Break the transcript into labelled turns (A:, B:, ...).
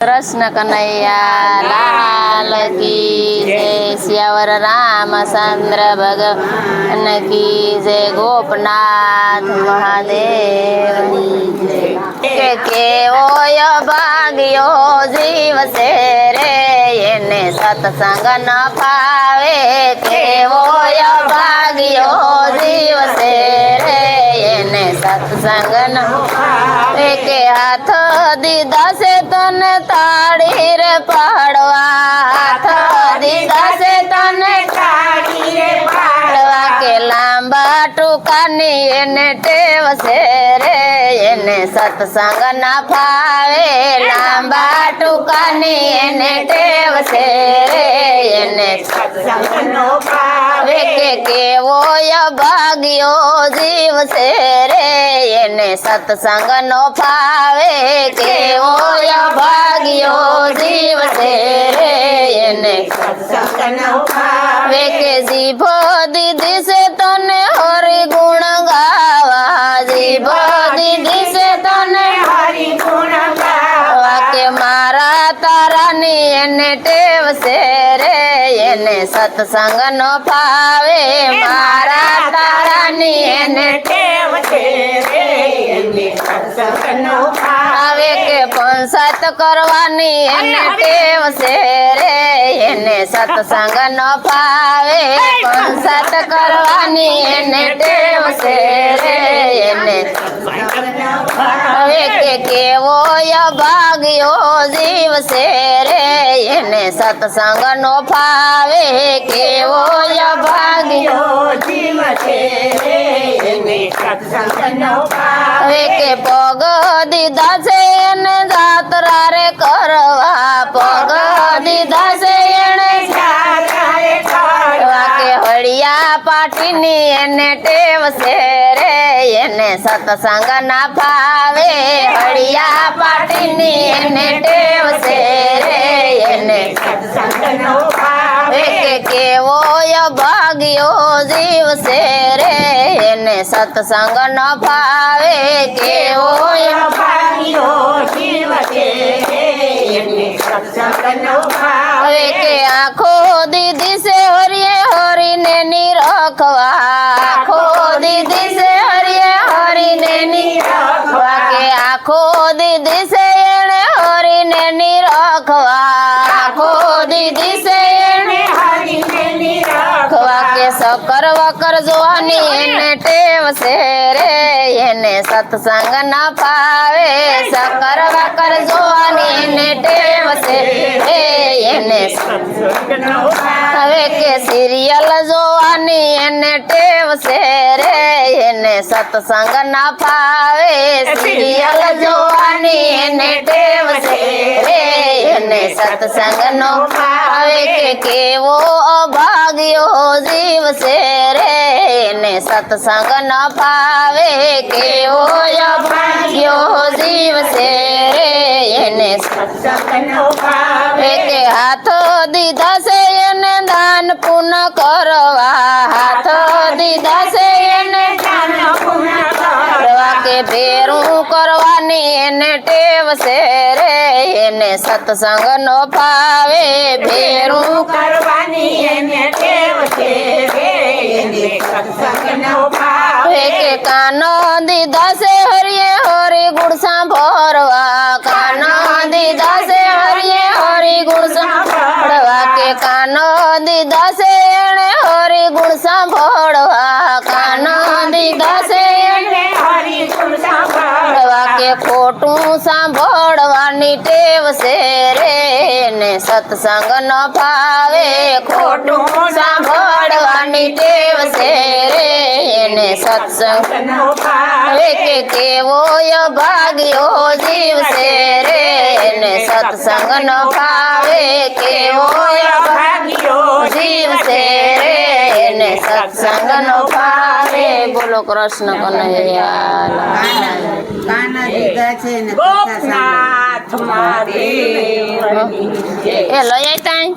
A: कृष्ण कन्हैया लाल की जय। सियावर रामचंद्र भगवान की जय। गोपनाथ महादेव के केवो भाग्यो जीव से रे एने सत्संग न पावे। केवो भाग्यो जीव से रे एने सत्संग न पावे। के हाथ दीदा से तने ताड़ी रे पाड़वा। हाथ दीदा से तने ताड़ी रे पाड़वा। के लांबा टुकानी एने टेव से रे एने सत्संग न पावे। लांबा टुकानी एने टेव से रे एने सत्संग न पावे। के केवो भाग्यो जीव से रे एने सत्संग न पावे। केवो भाग्यो जीव से रे एने सत्संग न पावे। के जीभो दीदी से तने हरि गुण गावा। जीभो दीदी से तने हरि गुण गावा। के मारा तारानी एने टेव से रे एने सत्संग न पावे। मारा तारानी एने टेव से रे एने सत्संग न पावे। के पंचायत करवानी एने टेव से रे एने सत्संग न पावे। पंचायत करवानी एने टेव से रे एने सत्संग न पावे। के केवो भाग्यो जीव से रे एने सत्संग न पावे। केवो भाग्यो जीव से रे एने सत्संग न पावे। के पग दीदा से एने जात्रा रे करवा। पग दीदा से एने जात्रा रे करवा। के हड़िया पाटीनी एने टेव से रे एने सत्संग न पावे। हड़िया पाटीनी एने टेव से रे एने सत्संग न पावे। के केवो भाग्यो जीव से रे एने सत्संग न पावे। केवो भाग्यो जीव से रे एने सत्संग न पावे। के आँखो दीदी से हरिये हरि ने निरखवा। आँखो दीदी से हरिये हरि ने निरखवा। के आँखो दीदी से एने हरि ने निरखवा। आँखो दीदी से एने हरि ने निरखवा। के सकर वकर जोहानी एने टेव से रे एने सत्संग न पावे। सकर वकर जोहानी एने टेव से रे एने सत्संग न पावे। के सीरियल जोहानी एने टेव से रे एने सत्संग न पावे। सीरियल जोहानी एने टेव से रे एने सत्संग न पावे। के केवो भाग्यो जीव से रे एने सत्संग न पावे। केवो भाग्यो जीव से रे एने सत्संग न पावे। के हाथो दीदा से एने दान पुण्य करवा। हाथो दीदा से एने दान पुण्य करवा। के फेरू करवानी एने टेव से रे एने सत्संग न पावे। फेरू करवानी एने टेव से रे एने सत्संग न पावे। के कानो दीदा से हरिये हरि गुण सांभरवा। कानो दीदा से हरिये हरि गुण सांभरवा। के कानो दीदा से एने हरि गुण सांभरवा। कानो दीदा से एने हरि गुण सांभरवा। के खोटू सांभरवानी टेव से रे एने सत्संग न पावे। खोटू सांभरवानी टेव से रे एने सत्संग न पावे। के केवो भाग्यो जीव से रे एने सत्संग न पावे। केवो भाग्यो जीव से रे एने सत्संग न पावे। बोलो कृष्ण कन्हैया गोपनाथ महादेव। ए लई आई ताई।